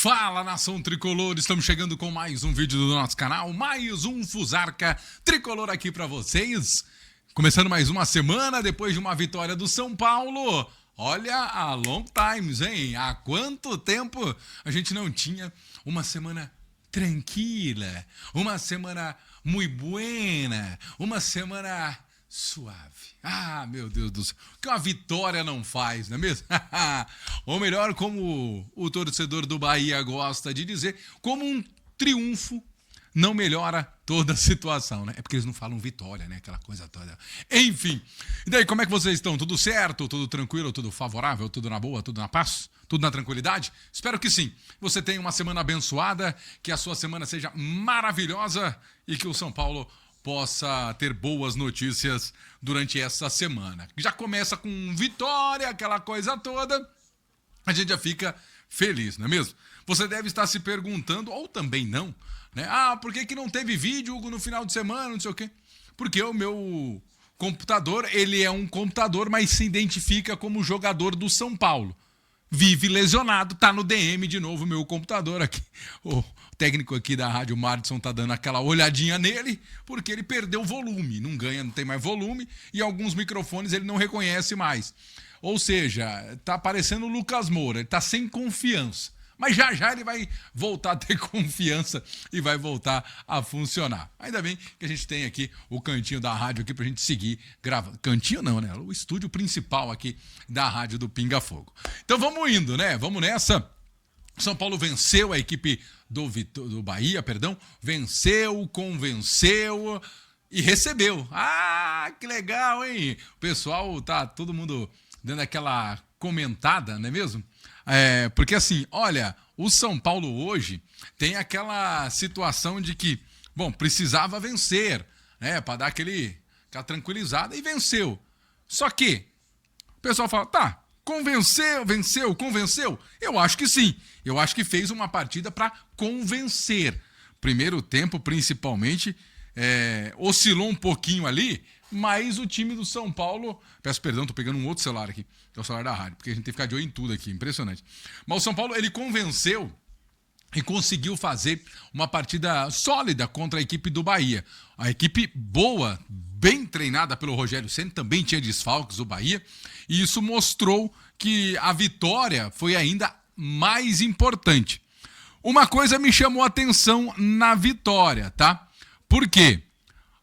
Fala, nação tricolor, estamos chegando com mais um vídeo do nosso canal, mais um Fusarca Tricolor aqui pra vocês. Começando mais uma semana depois de uma vitória do São Paulo. Olha, a long times, hein? Há quanto tempo a gente não tinha uma semana tranquila, uma semana muito buena, uma semana suave. Ah, meu Deus do céu. O que uma vitória não faz, não é mesmo? Ou melhor, como o torcedor do Bahia gosta de dizer, como um triunfo não melhora toda a situação, né? É porque eles não falam vitória, né? Aquela coisa toda. Enfim. E daí, como é que vocês estão? Tudo certo? Tudo tranquilo? Tudo favorável? Tudo na boa? Tudo na paz? Tudo na tranquilidade? Espero que sim. Você tenha uma semana abençoada, que a sua semana seja maravilhosa e que o São Paulo possa ter boas notícias durante essa semana. Já começa com vitória, aquela coisa toda, a gente já fica feliz, não é mesmo? Você deve estar se perguntando, ou também não, né? Ah, por que não teve vídeo, Hugo, no final de semana, não sei o quê? Porque o meu computador, ele é um computador, mas se identifica como jogador do São Paulo. Vive lesionado, tá no DM de novo o meu computador aqui. O técnico aqui da rádio, Martson, tá dando aquela olhadinha nele, porque ele perdeu volume, não ganha, não tem mais volume, e alguns microfones ele não reconhece mais. Ou seja, tá parecendo o Lucas Moura, ele tá sem confiança. Mas já já ele vai voltar a ter confiança e vai voltar a funcionar. Ainda bem que a gente tem aqui o cantinho da rádio aqui pra gente seguir gravando. Cantinho não, né? O estúdio principal aqui da rádio do Pinga Fogo. Então vamos indo, né? Vamos nessa. São Paulo venceu a equipe do Bahia, venceu, convenceu e recebeu. Ah, que legal, hein? O pessoal tá todo mundo dando aquela comentada, não é mesmo? Porque assim, olha, o São Paulo hoje tem aquela situação de que, bom, precisava vencer, né, para dar aquela tranquilizada e venceu. Só que o pessoal fala, tá, convenceu? Eu acho que sim. Eu acho que fez uma partida para convencer. Primeiro tempo, principalmente, oscilou um pouquinho ali, mas o time do São Paulo... Peço perdão, tô pegando um outro celular aqui, que é o celular da rádio, porque a gente tem que ficar de olho em tudo aqui, impressionante. Mas o São Paulo, ele convenceu e conseguiu fazer uma partida sólida contra a equipe do Bahia. A equipe boa, bem treinada pelo Rogério Ceni, também tinha desfalques do Bahia, e isso mostrou que a vitória foi ainda mais importante. Uma coisa me chamou a atenção na vitória, tá? Por quê?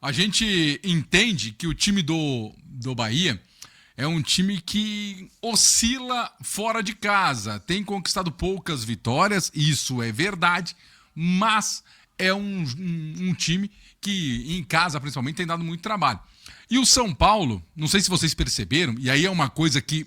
A gente entende que o time do Bahia é um time que oscila fora de casa, tem conquistado poucas vitórias, isso é verdade, mas é um time que em casa principalmente tem dado muito trabalho. E o São Paulo, não sei se vocês perceberam, e aí é uma coisa que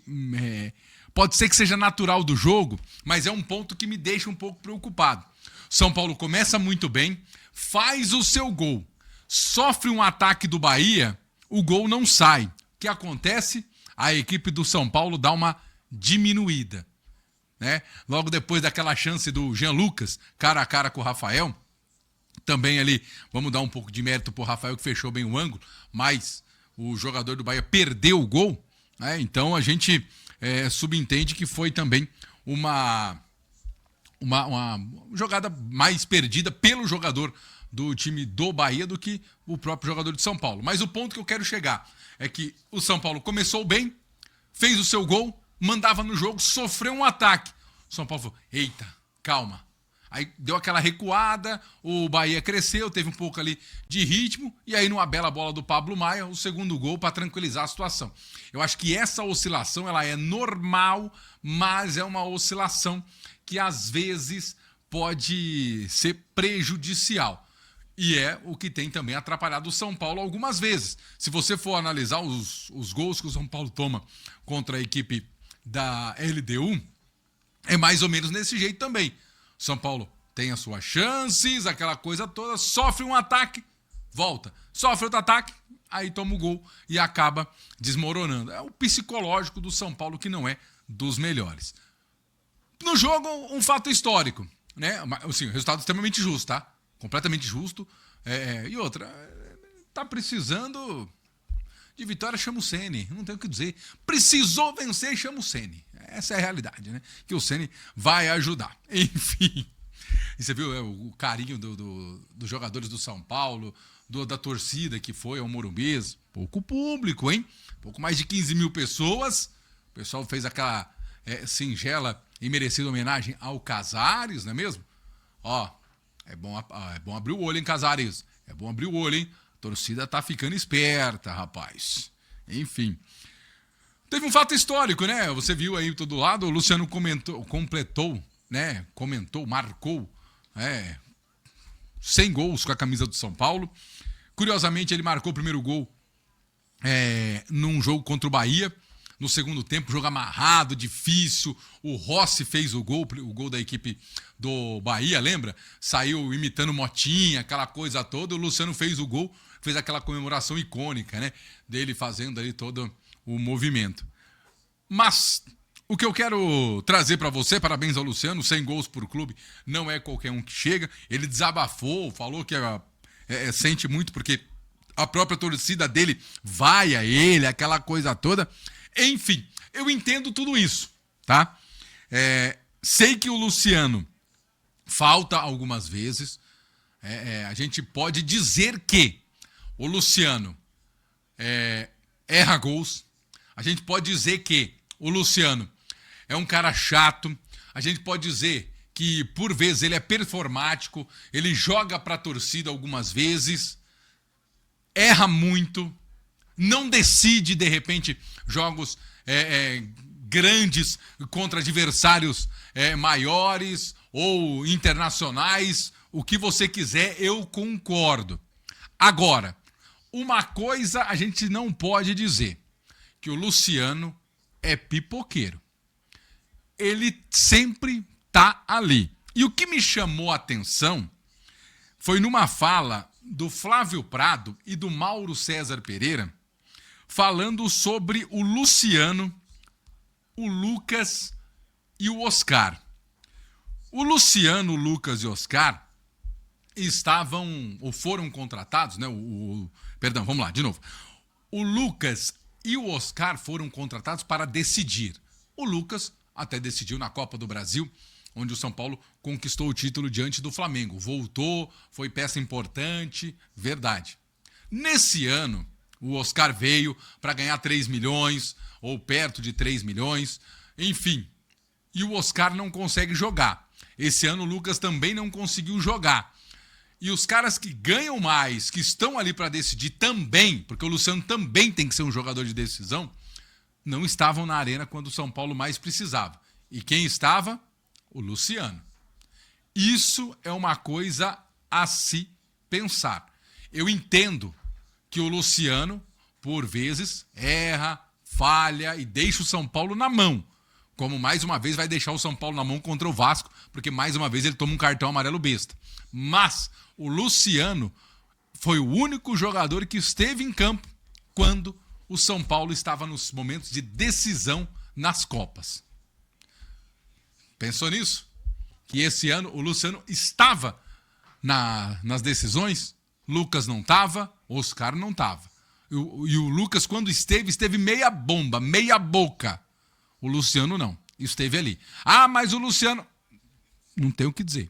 pode ser que seja natural do jogo, mas é um ponto que me deixa um pouco preocupado. São Paulo começa muito bem, faz o seu gol, sofre um ataque do Bahia, o gol não sai. O que acontece? A equipe do São Paulo dá uma diminuída, né? Logo depois daquela chance do Jean Lucas, cara a cara com o Rafael, também ali, vamos dar um pouco de mérito pro Rafael que fechou bem o ângulo, mas o jogador do Bahia perdeu o gol, né? Então a gente subentende que foi também uma jogada mais perdida pelo jogador do time do Bahia do que o próprio jogador de São Paulo. Mas o ponto que eu quero chegar é que o São Paulo começou bem, fez o seu gol, mandava no jogo, sofreu um ataque. O São Paulo falou, eita, calma. Aí deu aquela recuada, o Bahia cresceu, teve um pouco ali de ritmo, e aí numa bela bola do Pablo Maia, o segundo gol para tranquilizar a situação. Eu acho que essa oscilação ela é normal, mas é uma oscilação que às vezes pode ser prejudicial. E é o que tem também atrapalhado o São Paulo algumas vezes. Se você for analisar os gols que o São Paulo toma contra a equipe da LDU, é mais ou menos nesse jeito também. São Paulo tem as suas chances, aquela coisa toda, sofre um ataque, volta. Sofre outro ataque, aí toma o gol e acaba desmoronando. É o psicológico do São Paulo que não é dos melhores. No jogo, um fato histórico, né? Assim, o resultado extremamente justo, tá? Completamente justo. E outra, tá precisando de vitória, chama o Ceni. Não tem o que dizer. Precisou vencer, chama o Ceni. Essa é a realidade, né? Que o Ceni vai ajudar. Enfim. E você viu o carinho dos jogadores do São Paulo, da torcida que foi ao Morumbi. Pouco público, hein? Pouco mais de 15 mil pessoas. O pessoal fez aquela singela e merecida homenagem ao Casares, não é mesmo? Ó, é bom abrir o olho, hein, Casares? É bom abrir o olho, hein? A torcida tá ficando esperta, rapaz. Enfim. Teve um fato histórico, né? Você viu aí todo lado, o Luciano marcou 100 gols com a camisa do São Paulo. Curiosamente, ele marcou o primeiro gol num jogo contra o Bahia. No segundo tempo, jogo amarrado, difícil. O Rossi fez o gol da equipe do Bahia, lembra? Saiu imitando Motinha, aquela coisa toda. O Luciano fez o gol, fez aquela comemoração icônica, né? Dele fazendo ali todo o movimento. Mas o que eu quero trazer para você, parabéns ao Luciano, 100 gols por clube, não é qualquer um que chega. Ele desabafou, falou que sente muito porque a própria torcida dele vai a ele, aquela coisa toda. Enfim, eu entendo tudo isso, tá? Sei que o Luciano falta algumas vezes. A gente pode dizer que o Luciano erra gols. A gente pode dizer que o Luciano é um cara chato. A gente pode dizer que, por vezes, ele é performático. Ele joga para a torcida algumas vezes. Erra muito. Não decide, de repente, jogos grandes contra adversários maiores ou internacionais. O que você quiser, eu concordo. Agora, uma coisa a gente não pode dizer, que o Luciano é pipoqueiro. Ele sempre tá ali. E o que me chamou a atenção foi numa fala do Flávio Prado e do Mauro César Pereira, falando sobre o Luciano, o Lucas e o Oscar. O Luciano, o Lucas e o Oscar estavam ou foram contratados, né? Perdão, vamos lá, de novo. O Lucas e o Oscar foram contratados para decidir. O Lucas até decidiu na Copa do Brasil, onde o São Paulo conquistou o título diante do Flamengo. Voltou, foi peça importante, verdade. Nesse ano, o Oscar veio para ganhar 3 milhões, ou perto de 3 milhões, enfim. E o Oscar não consegue jogar. Esse ano o Lucas também não conseguiu jogar. E os caras que ganham mais, que estão ali para decidir também, porque o Luciano também tem que ser um jogador de decisão, não estavam na arena quando o São Paulo mais precisava. E quem estava? O Luciano. Isso é uma coisa a se pensar. Eu entendo que o Luciano, por vezes, erra, falha e deixa o São Paulo na mão. Como mais uma vez vai deixar o São Paulo na mão contra o Vasco, porque mais uma vez ele toma um cartão amarelo besta. Mas o Luciano foi o único jogador que esteve em campo quando o São Paulo estava nos momentos de decisão nas Copas. Pensou nisso? Que esse ano o Luciano estava nas decisões, Lucas não estava, Oscar não estava. E o Lucas, quando esteve meia bomba, meia boca. O Luciano não, esteve ali. Ah, mas o Luciano... Não tem o que dizer.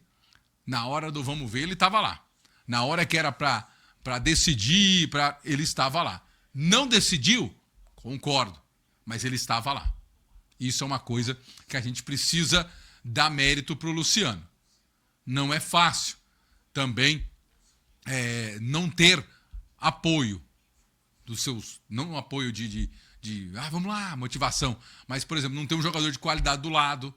Na hora do vamos ver, ele estava lá. Na hora que era para decidir, ele estava lá. Não decidiu? Concordo, mas ele estava lá. Isso é uma coisa que a gente precisa dar mérito para o Luciano. Não é fácil também não ter apoio dos seus... Não apoio de vamos lá, motivação. Mas, por exemplo, não ter um jogador de qualidade do lado,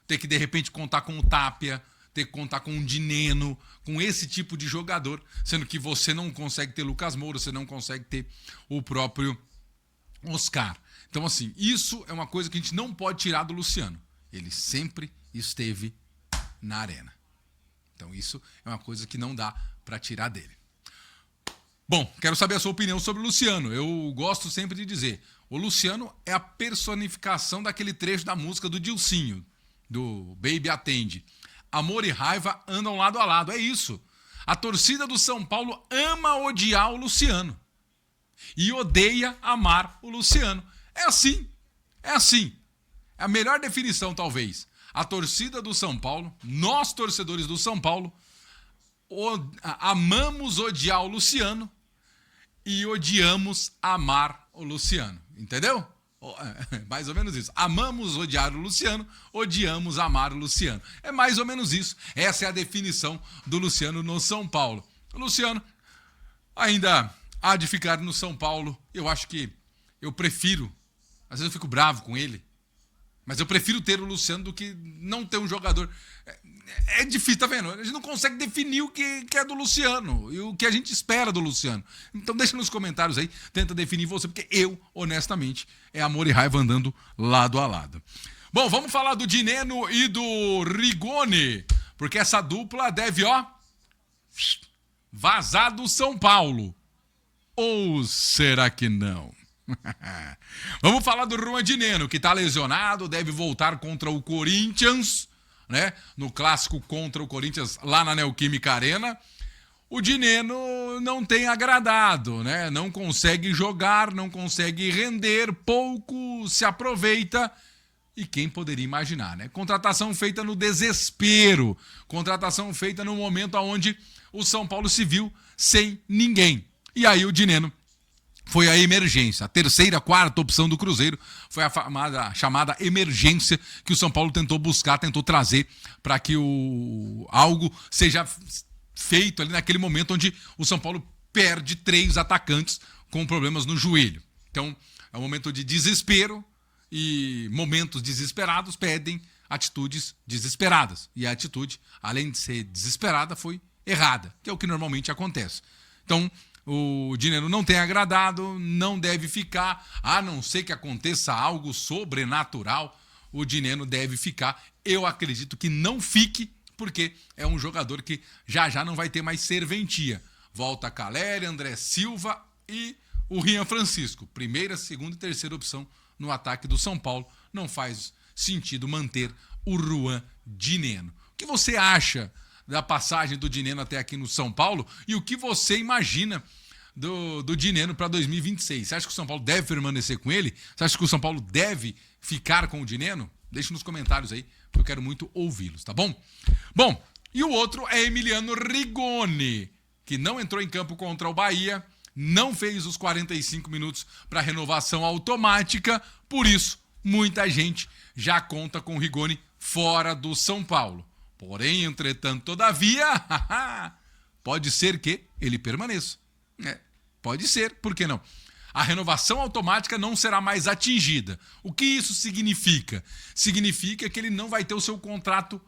ter que, de repente, contar com o Tapia, ter que contar com um Dineno, com esse tipo de jogador, sendo que você não consegue ter Lucas Moura, você não consegue ter o próprio Oscar. Então, assim, isso é uma coisa que a gente não pode tirar do Luciano. Ele sempre esteve na arena. Então, isso é uma coisa que não dá para tirar dele. Bom, quero saber a sua opinião sobre o Luciano. Eu gosto sempre de dizer, o Luciano é a personificação daquele trecho da música do Dilcinho, do Baby Atende. Amor e raiva andam lado a lado, é isso. A torcida do São Paulo ama odiar o Luciano. e odeia amar o Luciano. É assim, é assim. É a melhor definição, talvez. A torcida do São Paulo, nós torcedores do São Paulo, amamos odiar o Luciano e odiamos amar o Luciano. Entendeu? Mais ou menos isso. Amamos odiar o Luciano, odiamos amar o Luciano. É mais ou menos isso. Essa é a definição do Luciano no São Paulo. O Luciano ainda há de ficar no São Paulo. Eu acho que eu prefiro, às vezes eu fico bravo com ele, mas eu prefiro ter o Luciano do que não ter um jogador. É difícil, tá vendo? A gente não consegue definir o que é do Luciano e o que a gente espera do Luciano. Então deixa nos comentários aí, tenta definir você, porque eu, honestamente, é amor e raiva andando lado a lado. Bom, vamos falar do Dineno e do Rigoni, porque essa dupla deve, vazar do São Paulo. Ou será que não? Vamos falar do Juan Dineno, que está lesionado, deve voltar contra o Corinthians, né? No clássico contra o Corinthians lá na Neoquímica Arena. O Dineno não tem agradado, né? Não consegue jogar, não consegue render, pouco se aproveita. E quem poderia imaginar, né? Contratação feita no desespero, contratação feita no momento onde o São Paulo se viu sem ninguém. E aí o Dineno foi a emergência. A terceira, quarta opção do Cruzeiro foi a chamada emergência que o São Paulo tentou buscar, tentou trazer para que algo seja feito ali naquele momento onde o São Paulo perde 3 atacantes com problemas no joelho. Então, é um momento de desespero e momentos desesperados pedem atitudes desesperadas. E a atitude, além de ser desesperada, foi errada, que é o que normalmente acontece. Então, o Dineno não tem agradado, não deve ficar, a não ser que aconteça algo sobrenatural, o Dineno deve ficar. Eu acredito que não fique, porque é um jogador que já não vai ter mais serventia. Volta Caleri, André Silva e o Rian Francisco. Primeira, segunda e terceira opção no ataque do São Paulo. Não faz sentido manter o Juan Dineno. O que você acha da passagem do Dineno até aqui no São Paulo e o que você imagina do Dineno para 2026? Você acha que o São Paulo deve permanecer com ele? Você acha que o São Paulo deve ficar com o Dineno? Deixe nos comentários aí, que eu quero muito ouvi-los, tá bom? Bom, e o outro é Emiliano Rigoni, que não entrou em campo contra o Bahia, não fez os 45 minutos para renovação automática, por isso muita gente já conta com o Rigoni fora do São Paulo. Porém, entretanto, todavia, pode ser que ele permaneça. Pode ser, por que não? A renovação automática não será mais atingida. O que isso significa? Significa que ele não vai ter o seu contrato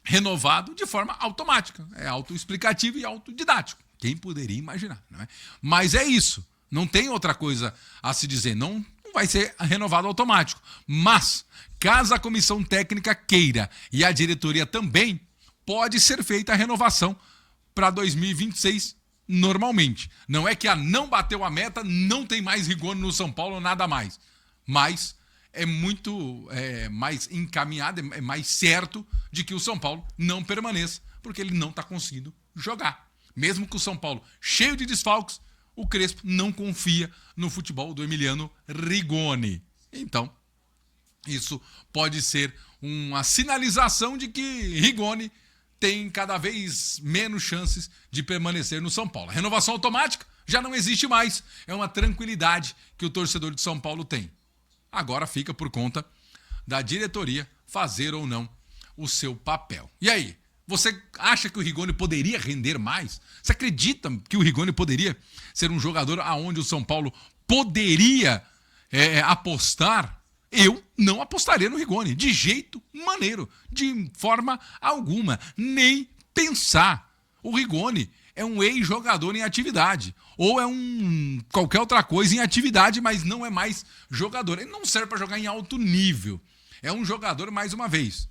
renovado de forma automática. É autoexplicativo e autodidático. Quem poderia imaginar, não é? Mas é isso. Não tem outra coisa a se dizer. Não vai ser renovado automático. Mas, caso a comissão técnica queira e a diretoria também, pode ser feita a renovação para 2026 normalmente. Não é que não bateu a meta, não tem mais Rigoni no São Paulo, nada mais. Mas é muito mais encaminhado, é mais certo de que o São Paulo não permaneça, porque ele não está conseguindo jogar. Mesmo que o São Paulo, cheio de desfalques, o Crespo não confia no futebol do Emiliano Rigoni. Então, isso pode ser uma sinalização de que Rigoni tem cada vez menos chances de permanecer no São Paulo. A renovação automática já não existe mais. É uma tranquilidade que o torcedor de São Paulo tem. Agora fica por conta da diretoria fazer ou não o seu papel. E aí? Você acha que o Rigoni poderia render mais? Você acredita que o Rigoni poderia ser um jogador aonde o São Paulo poderia apostar? Eu não apostaria no Rigoni, de jeito maneiro, de forma alguma, nem pensar. O Rigoni é um ex-jogador em atividade, ou é qualquer outra coisa em atividade, mas não é mais jogador. Ele não serve para jogar em alto nível. É um jogador, mais uma vez,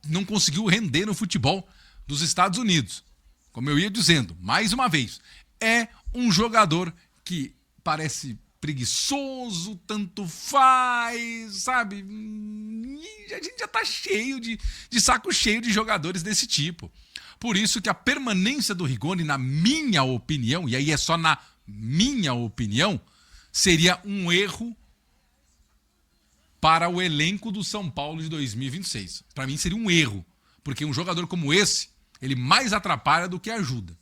não conseguiu render no futebol dos Estados Unidos. Como eu ia dizendo, mais uma vez, é um jogador que parece preguiçoso, tanto faz, sabe? E a gente já tá cheio de saco cheio de jogadores desse tipo. Por isso que a permanência do Rigoni, na minha opinião, e aí é só na minha opinião, seria um erro para o elenco do São Paulo de 2026. Para mim seria um erro, porque um jogador como esse, ele mais atrapalha do que ajuda.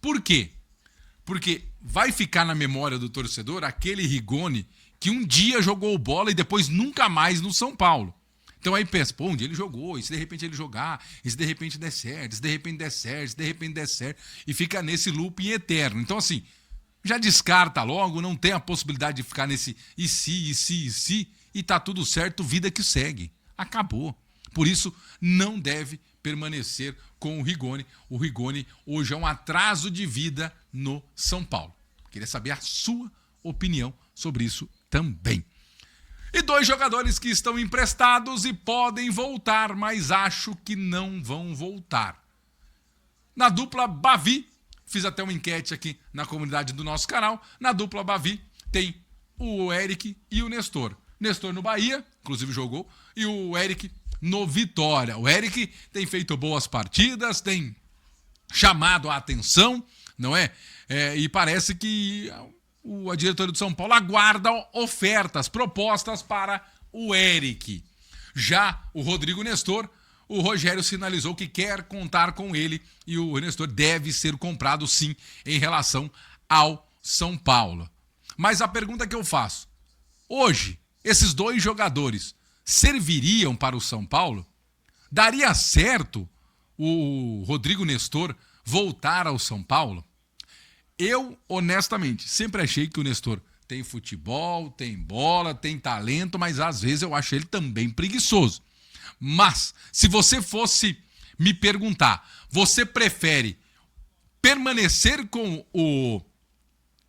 Por quê? Porque vai ficar na memória do torcedor aquele Rigoni que um dia jogou bola e depois nunca mais no São Paulo. Então aí pensa, pô, um dia ele jogou, e se de repente ele jogar, e se de repente der certo, e se de repente der certo, e se de repente der certo, e fica nesse looping eterno. Então assim, já descarta logo, não tem a possibilidade de ficar nesse e se, e tá tudo certo, vida que segue. Acabou. Por isso, não deve permanecer com o Rigoni. O Rigoni hoje é um atraso de vida no São Paulo. Queria saber a sua opinião sobre isso também. E 2 jogadores que estão emprestados e podem voltar, mas acho que não vão voltar. Na dupla Bavi, fiz até uma enquete aqui na comunidade do nosso canal, na dupla Bavi tem o Eric e o Nestor. Nestor no Bahia, inclusive jogou, e o Eric no Vitória. O Eric tem feito boas partidas, tem chamado a atenção, não é? E parece que a diretoria do São Paulo aguarda ofertas, propostas para o Eric. Já o Rodrigo Nestor, o Rogério sinalizou que quer contar com ele e o Nestor deve ser comprado sim em relação ao São Paulo. Mas a pergunta que eu faço, hoje, esses 2 jogadores serviriam para o São Paulo? Daria certo o Rodrigo Nestor voltar ao São Paulo? Eu, honestamente, sempre achei que o Nestor tem futebol, tem bola, tem talento, mas às vezes eu acho ele também preguiçoso. Mas, se você fosse me perguntar, você prefere permanecer com o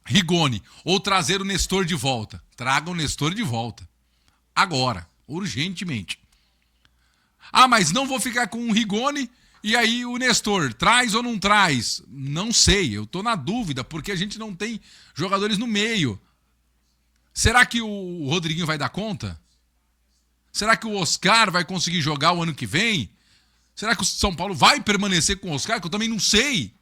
Rigoni ou trazer o Nestor de volta? Traga o Nestor de volta. Agora, urgentemente. Ah, mas não vou ficar com o Rigoni e aí o Nestor, traz ou não traz? Não sei, eu tô na dúvida, porque a gente não tem jogadores no meio. Será que o Rodriguinho vai dar conta? Será que o Oscar vai conseguir jogar o ano que vem? Será que o São Paulo vai permanecer com o Oscar? Que eu também não sei.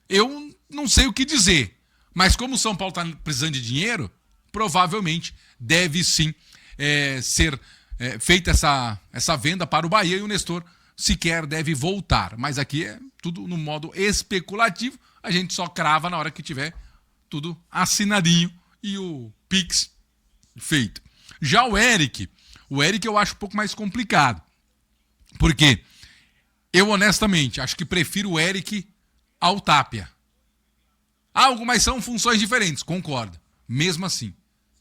Eu não sei o que dizer. Mas como o São Paulo está precisando de dinheiro, provavelmente deve sim ser feita essa venda para o Bahia e o Nestor sequer deve voltar. Mas aqui é tudo no modo especulativo. A gente só crava na hora que tiver tudo assinadinho e o Pix feito. Já o Eric eu acho um pouco mais complicado. Porque eu honestamente acho que prefiro o Eric ao Tapia. Mas são funções diferentes, concordo. Mesmo assim,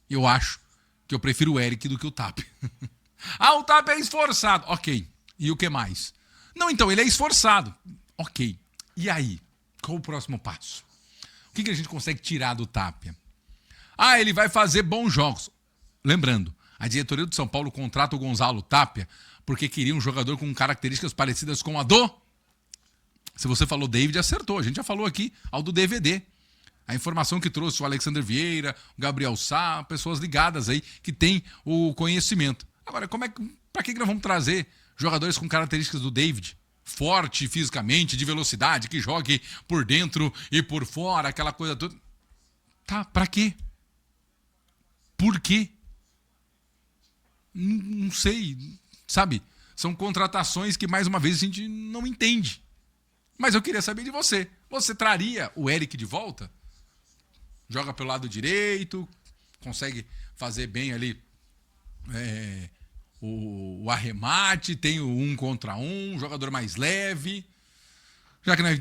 eu acho que eu prefiro o Eric do que o Tapia. O Tapia é esforçado. Ok. E o que mais? Não, então, ele é esforçado. Ok. E aí? Qual o próximo passo? O que a gente consegue tirar do Tapia? Ele vai fazer bons jogos. Lembrando, a diretoria do São Paulo contrata o Gonzalo Tapia porque queria um jogador com características parecidas com a do... Se você falou David, acertou. A gente já falou aqui ao do DVD. A informação que trouxe o Alexander Vieira, o Gabriel Sá, pessoas ligadas aí que têm o conhecimento. Agora, para que nós vamos trazer jogadores com características do David? Forte fisicamente, de velocidade, que jogue por dentro e por fora, aquela coisa toda. Tá, para quê? Por quê? Não sei, sabe? São contratações que, mais uma vez, a gente não entende. Mas eu queria saber de você. Você traria o Eric de volta? Joga pelo lado direito, consegue fazer bem ali o arremate, tem o 1 contra 1, jogador mais leve. Já que nós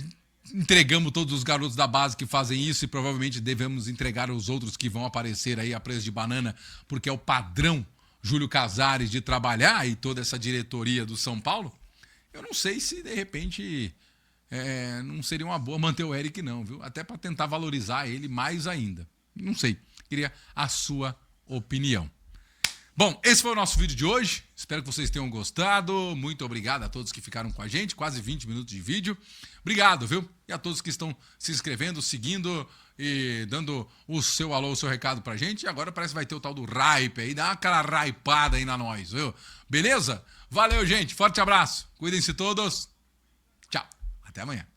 entregamos todos os garotos da base que fazem isso e provavelmente devemos entregar os outros que vão aparecer aí a preço de banana, porque é o padrão Júlio Casares de trabalhar e toda essa diretoria do São Paulo, eu não sei se de repente não seria uma boa manter o Eric não, viu? Até para tentar valorizar ele mais ainda. Não sei, queria a sua opinião. Bom, esse foi o nosso vídeo de hoje. Espero que vocês tenham gostado. Muito obrigado a todos que ficaram com a gente. Quase 20 minutos de vídeo. Obrigado, viu? E a todos que estão se inscrevendo, seguindo e dando o seu alô, o seu recado pra gente. E agora parece que vai ter o tal do hype aí. Dá aquela hypada aí na nós, viu? Beleza? Valeu, gente. Forte abraço. Cuidem-se todos. Tchau. Até amanhã.